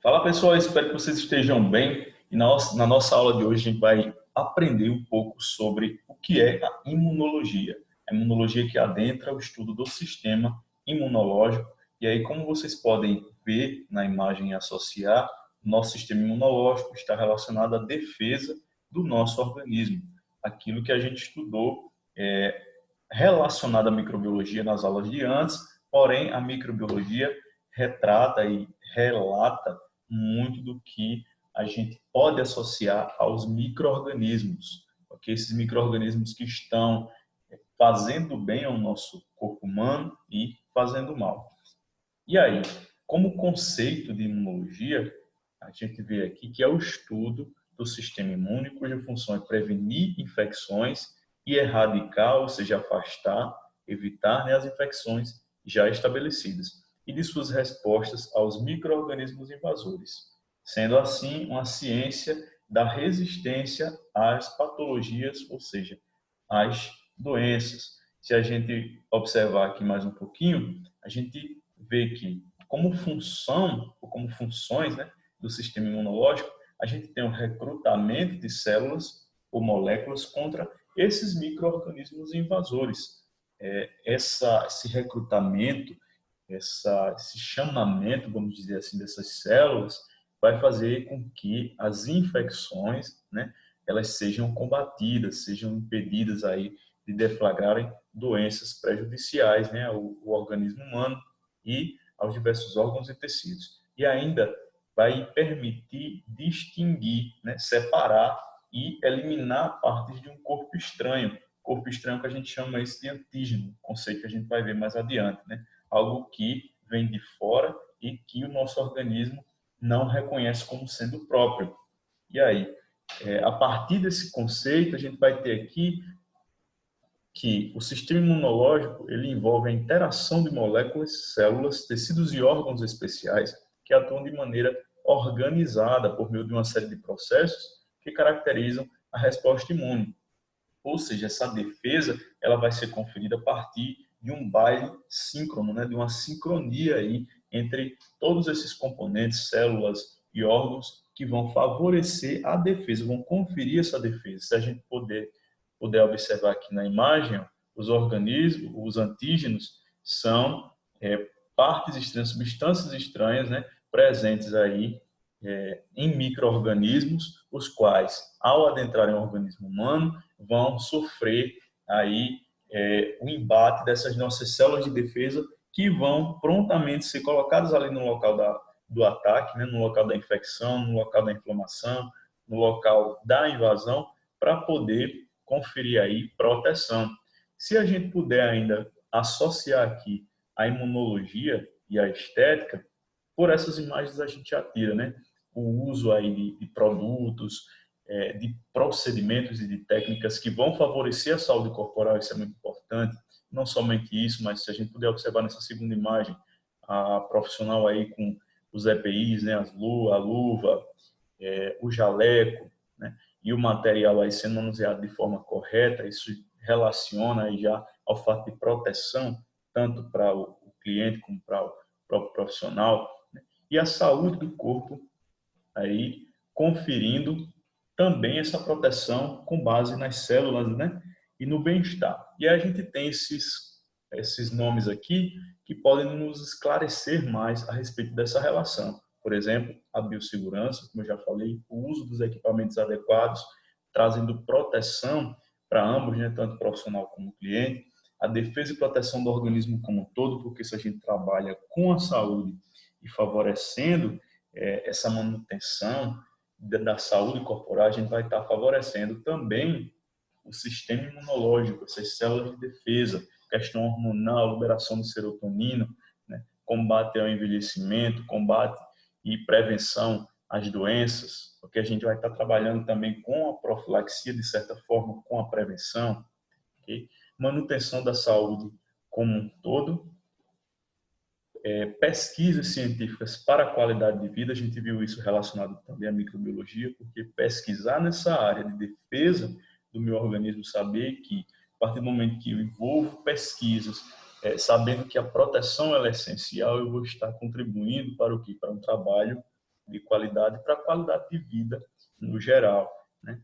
Fala pessoal, espero que vocês estejam bem. E na nossa aula de hoje a gente vai aprender um pouco sobre o que é a imunologia. A imunologia que adentra o estudo do sistema imunológico. E aí, como vocês podem ver na imagem e associar, nosso sistema imunológico está relacionado à defesa do nosso organismo. Aquilo que a gente estudou é relacionado à microbiologia nas aulas de antes, porém a microbiologia retrata e relata muito do que a gente pode associar aos micro-organismos, okay? Esses micro-organismos que estão fazendo bem ao nosso corpo humano e fazendo mal. E aí, como conceito de imunologia, a gente vê aqui que é o estudo do sistema imune, cuja função é prevenir infecções e erradicar, ou seja, afastar, evitar, né, as infecções já estabelecidas e de suas respostas aos micro-organismos invasores. Sendo assim, uma ciência da resistência às patologias, ou seja, às doenças. Se a gente observar aqui mais um pouquinho, a gente vê que como função ou como funções, né, do sistema imunológico, a gente tem um recrutamento de células ou moléculas contra esses micro-organismos invasores. Esse recrutamento, esse chamamento, vamos dizer assim, dessas células, vai fazer com que as infecções, né, elas sejam combatidas, sejam impedidas aí de deflagrarem doenças prejudiciais, né, ao organismo humano e aos diversos órgãos e tecidos. E ainda vai permitir distinguir, né, separar e eliminar partes de um corpo estranho. Corpo estranho que a gente chama esse de antígeno, conceito que a gente vai ver mais adiante, né? Algo que vem de fora e que o nosso organismo não reconhece como sendo próprio. E aí, a partir desse conceito, a gente vai ter aqui que o sistema imunológico ele envolve a interação de moléculas, células, tecidos e órgãos especiais que atuam de maneira organizada por meio de uma série de processos que caracterizam a resposta imune. Ou seja, essa defesa ela vai ser conferida a partir de um baile síncrono, né, de uma sincronia aí entre todos esses componentes, células e órgãos que vão favorecer a defesa, vão conferir essa defesa. Se a gente puder observar aqui na imagem, os organismos, os antígenos são partes estranhas, substâncias estranhas, né, presentes aí em micro-organismos, os quais, ao adentrarem o organismo humano, vão sofrer aí o embate dessas nossas células de defesa que vão prontamente ser colocadas ali no local do ataque, né, no local da infecção, no local da inflamação, no local da invasão, para poder conferir aí proteção. Se a gente puder ainda associar aqui a imunologia e a estética, por essas imagens a gente atira, né? O uso aí de produtos, de procedimentos e de técnicas que vão favorecer a saúde corporal, isso é muito importante. Não somente isso, mas se a gente puder observar nessa segunda imagem, a profissional aí com os EPIs, né, a luva, o jaleco, né, e o material aí sendo manuseado de forma correta, isso relaciona aí já ao fato de proteção, tanto para o cliente como para o próprio profissional, né, e a saúde do corpo aí conferindo também essa proteção com base nas células, né, e no bem-estar. E aí a gente tem esses nomes aqui que podem nos esclarecer mais a respeito dessa relação. Por exemplo, a biossegurança, como eu já falei, o uso dos equipamentos adequados, trazendo proteção para ambos, né, tanto o profissional como o cliente, a defesa e proteção do organismo como um todo, porque se a gente trabalha com a saúde e favorecendo essa manutenção da saúde corporal, a gente vai estar favorecendo também o sistema imunológico, essas células de defesa, questão hormonal, liberação de serotonina, né, combate ao envelhecimento, combate e prevenção às doenças, porque a gente vai estar trabalhando também com a profilaxia, de certa forma, com a prevenção, okay? Manutenção da saúde como um todo, pesquisas científicas para a qualidade de vida, a gente viu isso relacionado também à microbiologia, porque pesquisar nessa área de defesa do meu organismo, saber que, a partir do momento que eu envolvo pesquisas, sabendo que a proteção ela é essencial, eu vou estar contribuindo para o quê? Para um trabalho de qualidade para a qualidade de vida no geral, né?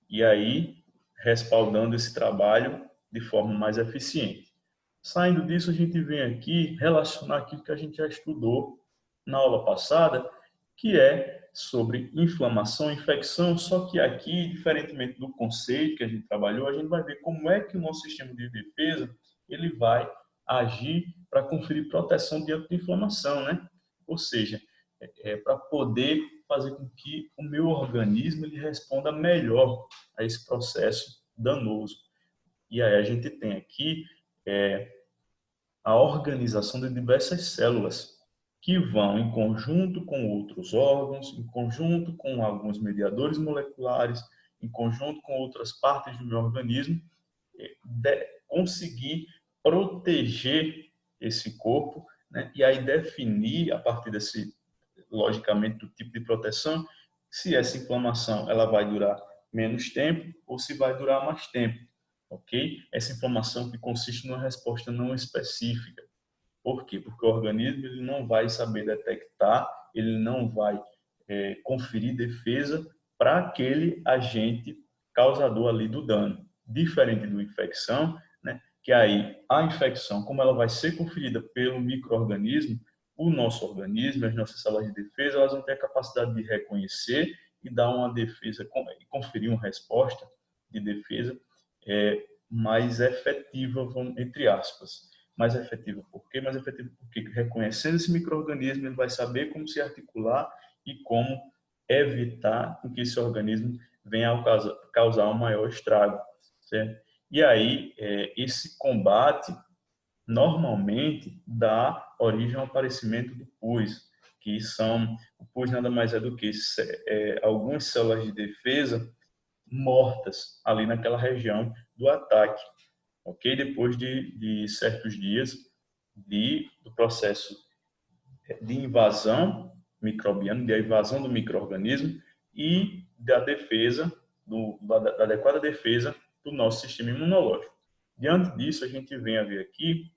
E aí, respaldando esse trabalho de forma mais eficiente. Saindo disso, a gente vem aqui relacionar aquilo que a gente já estudou na aula passada, que é sobre inflamação e infecção, só que aqui, diferentemente do conceito que a gente trabalhou, a gente vai ver como é que o nosso sistema de defesa ele vai agir para conferir proteção diante de inflamação, né? Ou seja, para poder fazer com que o meu organismo ele responda melhor a esse processo danoso. E aí a gente tem aqui a organização de diversas células que vão em conjunto com outros órgãos, em conjunto com alguns mediadores moleculares, em conjunto com outras partes do meu organismo, conseguir proteger esse corpo, né? E aí definir a partir desse, logicamente, do tipo de proteção, se essa inflamação ela vai durar menos tempo ou se vai durar mais tempo, ok? Essa inflamação que consiste numa resposta não específica. Por quê? Porque o organismo ele não vai saber detectar, ele não vai conferir defesa para aquele agente causador ali do dano. Diferente de uma infecção, né? Que aí a infecção, como ela vai ser conferida pelo micro-organismo, o nosso organismo, as nossas células de defesa, elas vão ter a capacidade de reconhecer e dar uma defesa, conferir uma resposta de defesa mais efetiva, entre aspas. Mais efetiva por quê? Mais efetiva porque reconhecendo esse micro-organismo, ele vai saber como se articular e como evitar que esse organismo venha a causar um maior estrago, certo? E aí, esse combate normalmente dá origem ao aparecimento do pus, que são, o pus nada mais é do que algumas células de defesa mortas ali naquela região do ataque, ok? Depois de certos dias do processo de invasão microbiana, de invasão do micro-organismo e da defesa, da adequada defesa do nosso sistema imunológico. Diante disso, a gente vem a ver aqui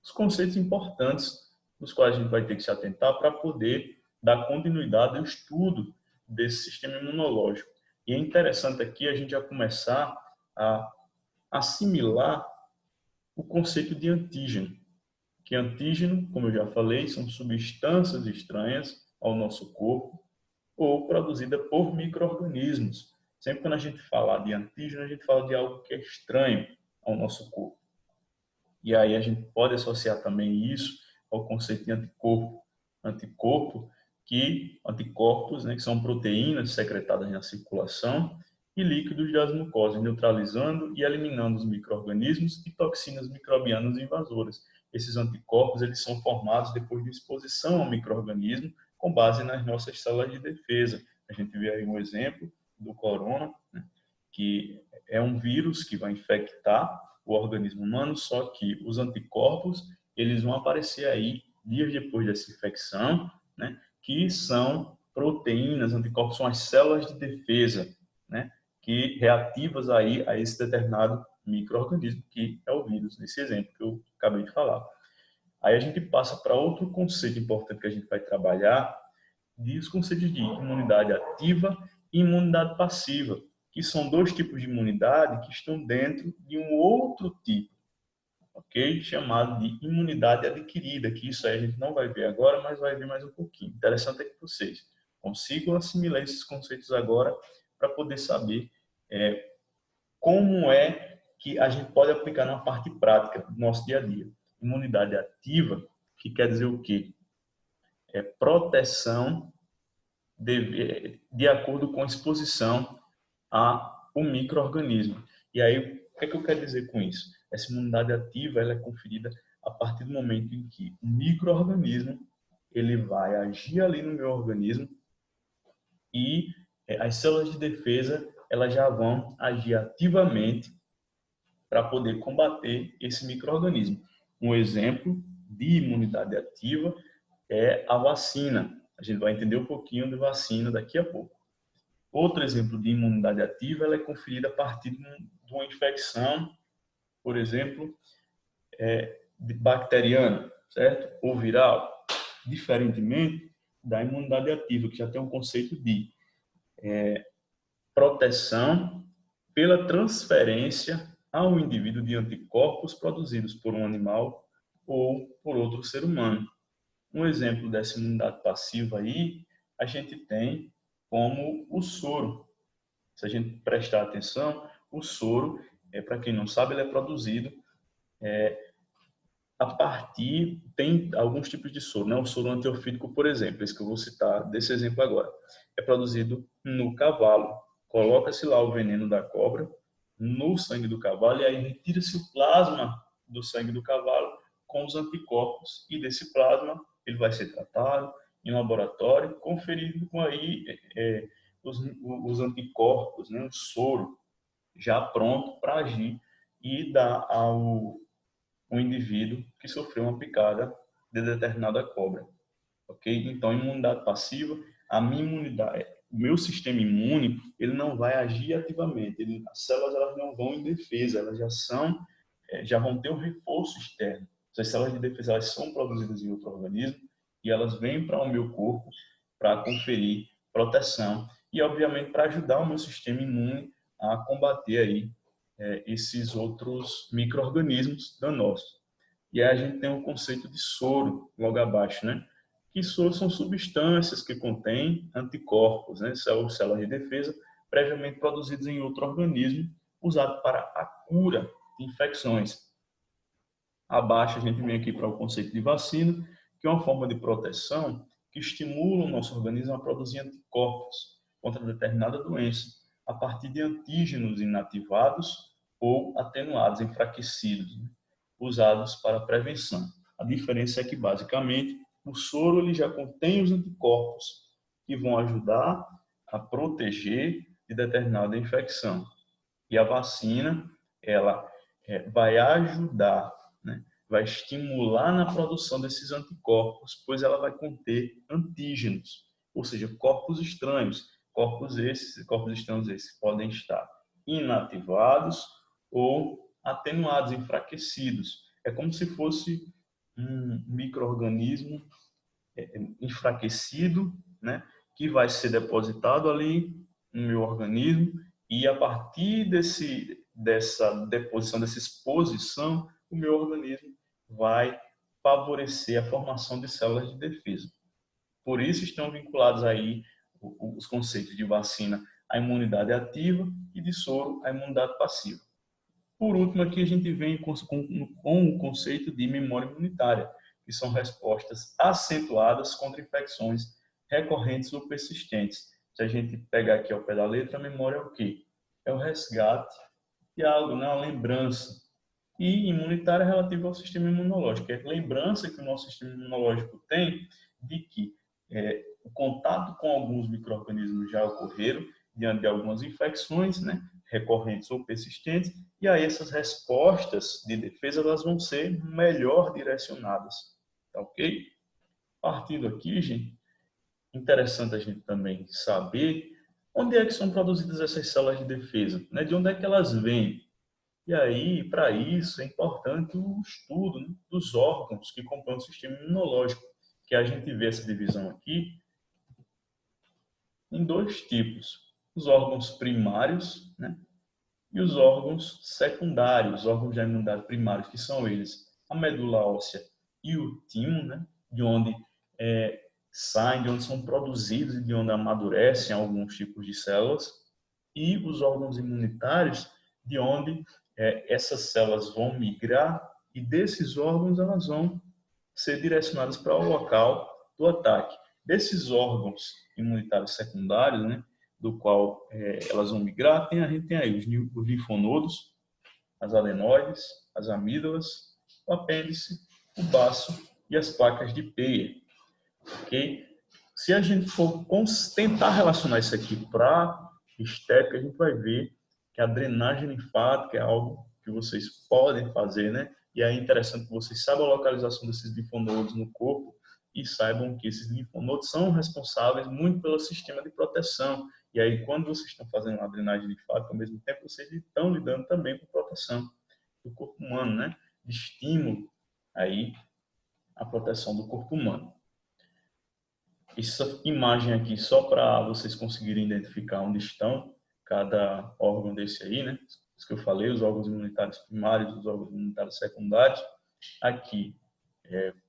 os conceitos importantes nos quais a gente vai ter que se atentar para poder dar continuidade ao estudo desse sistema imunológico. E é interessante aqui a gente já começar a assimilar o conceito de antígeno. Que antígeno, como eu já falei, são substâncias estranhas ao nosso corpo ou produzidas por micro-organismos. Sempre quando a gente fala de antígeno, a gente fala de algo que é estranho ao nosso corpo. E aí a gente pode associar também isso ao conceito de anticorpo. Anticorpos, né, que são proteínas secretadas na circulação e líquidos das mucosas, neutralizando e eliminando os micro-organismos e toxinas microbianas invasoras. Esses anticorpos eles são formados depois de exposição ao micro-organismo com base nas nossas células de defesa. A gente vê aí um exemplo do corona, né, que é um vírus que vai infectar o organismo humano, só que os anticorpos eles vão aparecer aí dias depois dessa infecção, né, que são proteínas, anticorpos são as células de defesa, né, que reativas aí a esse determinado micro-organismo que é o vírus, nesse exemplo que eu acabei de falar. Aí a gente passa para outro conceito importante que a gente vai trabalhar, os conceitos de imunidade ativa e imunidade passiva, que são dois tipos de imunidade que estão dentro de um outro tipo, ok? Chamado de imunidade adquirida, que isso aí a gente não vai ver agora, mas vai ver mais um pouquinho. Interessante é que vocês consigam assimilar esses conceitos agora para poder saber como é que a gente pode aplicar na parte prática do nosso dia a dia. Imunidade ativa, que quer dizer o quê? É proteção de acordo com a exposição a um micro-organismo. E aí, o que é que eu quero dizer com isso? Essa imunidade ativa ela é conferida a partir do momento em que o micro-organismo ele vai agir ali no meu organismo e as células de defesa elas já vão agir ativamente para poder combater esse micro-organismo. Um exemplo de imunidade ativa é a vacina. A gente vai entender um pouquinho de vacina daqui a pouco. Outro exemplo de imunidade ativa ela é conferida a partir de uma infecção, por exemplo, bacteriana, certo? Ou viral. Diferentemente da imunidade ativa, que já tem um conceito de proteção pela transferência ao indivíduo de anticorpos produzidos por um animal ou por outro ser humano. Um exemplo dessa imunidade passiva aí, a gente tem como o soro. Se a gente prestar atenção, o soro, para quem não sabe, ele é produzido a partir, tem alguns tipos de soro, né? O soro antiofídico, por exemplo, esse que eu vou citar, desse exemplo agora, é produzido no cavalo. Coloca-se lá o veneno da cobra no sangue do cavalo e aí retira-se o plasma do sangue do cavalo com os anticorpos e desse plasma ele vai ser tratado em laboratório, conferido com aí os anticorpos, né? O soro já pronto para agir e dar ao um indivíduo que sofreu uma picada de determinada cobra, ok? Então, imunidade passiva, a minha imunidade, o meu sistema imune, ele não vai agir ativamente, as células elas não vão em defesa, elas já vão ter um reforço externo. As células de defesa elas são produzidas em outro organismo e elas vêm para o meu corpo para conferir proteção e, obviamente, para ajudar o meu sistema imune a combater aí esses outros micro-organismos danosos. E aí a gente tem um conceito de soro logo abaixo, né? Que soro são substâncias que contêm anticorpos, né? Células de defesa previamente produzidas em outro organismo, usado para a cura de infecções. Abaixo a gente vem aqui para o conceito de vacina, que é uma forma de proteção que estimula o nosso organismo a produzir anticorpos contra determinada doença, a partir de antígenos inativados ou atenuados, enfraquecidos, né? Usados para prevenção. A diferença é que, basicamente, o soro ele já contém os anticorpos que vão ajudar a proteger de determinada infecção. E a vacina, ela vai ajudar, né? Vai estimular na produção desses anticorpos, pois ela vai conter antígenos, ou seja, corpos estranhos. Corpos estranhos esses podem estar inativados ou atenuados, enfraquecidos. É como se fosse um micro-organismo enfraquecido, né, que vai ser depositado ali no meu organismo e a partir dessa deposição, dessa exposição, o meu organismo vai favorecer a formação de células de defesa. Por isso estão vinculados aí os conceitos de vacina à imunidade ativa e de soro à imunidade passiva. Por último, aqui a gente vem com o conceito de memória imunitária, que são respostas acentuadas contra infecções recorrentes ou persistentes. Se a gente pegar aqui ao pé da letra, a memória é o quê? É o resgate de algo, né? Uma lembrança. E imunitária é relativa ao sistema imunológico. É a lembrança que o nosso sistema imunológico tem de que o contato com alguns micro-organismos já ocorreram diante de algumas infecções, né? Recorrentes ou persistentes, e aí essas respostas de defesa elas vão ser melhor direcionadas, tá ok? Partindo aqui, gente, interessante a gente também saber onde é que são produzidas essas células de defesa, né? De onde é que elas vêm. E aí, para isso, é importante o estudo, né, dos órgãos que compõem o sistema imunológico, que a gente vê essa divisão aqui em dois tipos. Os órgãos primários, né, e os órgãos secundários, os órgãos da imunidade primários, que são eles a medula óssea e o timo, né, de onde saem, de onde são produzidos e de onde amadurecem alguns tipos de células, e os órgãos imunitários, de onde essas células vão migrar e desses órgãos elas vão ser direcionadas para o local do ataque. Desses órgãos imunitários secundários, né, do qual elas vão migrar, a gente tem aí os linfonodos, as adenoides, as amígdalas, o apêndice, o baço e as placas de Peyer. Okay? Se a gente for tentar relacionar isso aqui para estética, a gente vai ver que a drenagem linfática é algo que vocês podem fazer, né? E é interessante que vocês saibam a localização desses linfonodos no corpo e saibam que esses linfonodos são responsáveis muito pelo sistema de proteção. E aí, quando vocês estão fazendo a drenagem linfática, ao mesmo tempo, vocês estão lidando também com proteção do corpo humano, né? De estímulo aí à proteção do corpo humano. Essa imagem aqui só para vocês conseguirem identificar onde estão cada órgão desse aí, né? Isso que eu falei, os órgãos imunitários primários, os órgãos imunitários secundários. Aqui,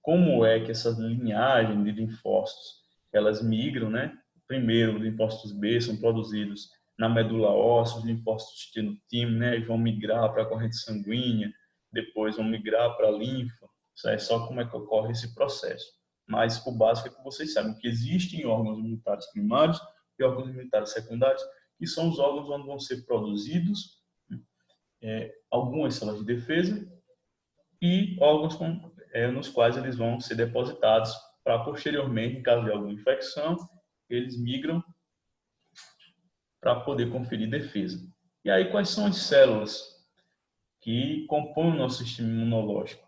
como é que essa linhagem de linfócitos, elas migram, né? Primeiro, os linfócitos B são produzidos na medula óssea, os linfócitos T no timo, né? Eles vão migrar para a corrente sanguínea, depois vão migrar para a linfa. Isso é só como é que ocorre esse processo. Mas o básico é que vocês sabem que existem órgãos imunitários primários e órgãos imunitários secundários, que são os órgãos onde vão ser produzidos algumas células de defesa e órgãos nos quais eles vão ser depositados para posteriormente, em caso de alguma infecção, eles migram para poder conferir defesa. E aí, quais são as células que compõem o nosso sistema imunológico?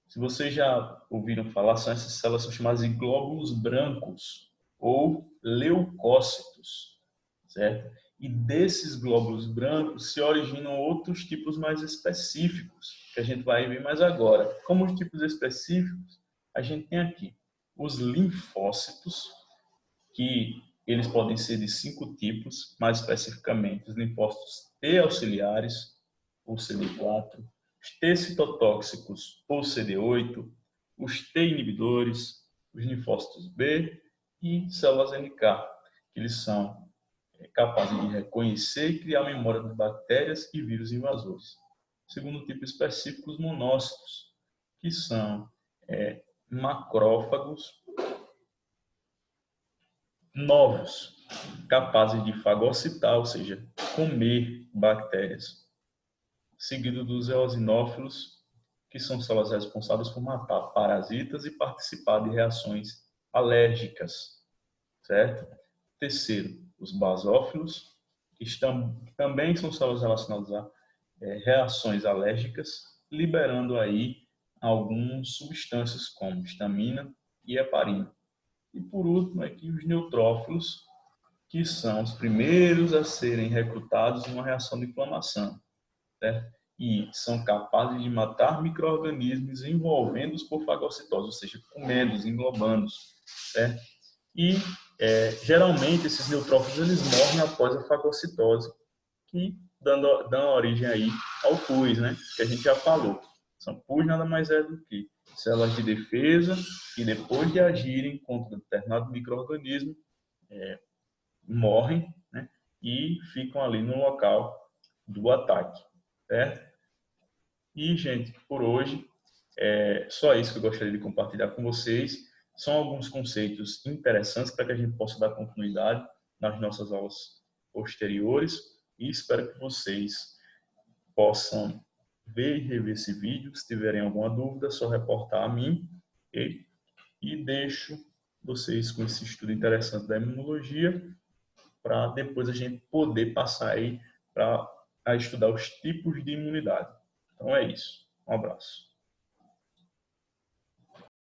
Se vocês já ouviram falar, essas células são chamadas de glóbulos brancos ou leucócitos, certo? E desses glóbulos brancos se originam outros tipos mais específicos, que a gente vai ver mais agora. Como os tipos específicos, a gente tem aqui os linfócitos, que eles podem ser de 5 tipos, mais especificamente os linfócitos T auxiliares, ou CD4, os T citotóxicos, ou CD8, os T inibidores, os linfócitos B e células NK, que eles são capazes de reconhecer e criar memória de bactérias e vírus invasores. Segundo tipo específico, os monócitos, que são macrófagos novos, capazes de fagocitar, ou seja, comer bactérias. Seguido dos eosinófilos, que são células responsáveis por matar parasitas e participar de reações alérgicas, certo? Terceiro, os basófilos, que também são células relacionadas a reações alérgicas, liberando aí algumas substâncias como histamina e heparina. E por último, aqui os neutrófilos, que são os primeiros a serem recrutados em uma reação de inflamação, certo? E são capazes de matar micro-organismos envolvendo-os por fagocitose, ou seja, comendo-os, englobando-os, certo? E geralmente esses neutrófilos eles morrem após a fagocitose, que dão origem aí ao pus, né? Que a gente já falou. São pus nada mais é do que células de defesa que depois de agirem contra determinado micro-organismo morrem, né? E ficam ali no local do ataque, certo? E, gente, por hoje é só isso que eu gostaria de compartilhar com vocês. São alguns conceitos interessantes para que a gente possa dar continuidade nas nossas aulas posteriores e espero que vocês possam ver e rever esse vídeo. Se tiverem alguma dúvida, é só reportar a mim, okay? E deixo vocês com esse estudo interessante da imunologia para depois a gente poder passar aí para estudar os tipos de imunidade. Então é isso. Um abraço.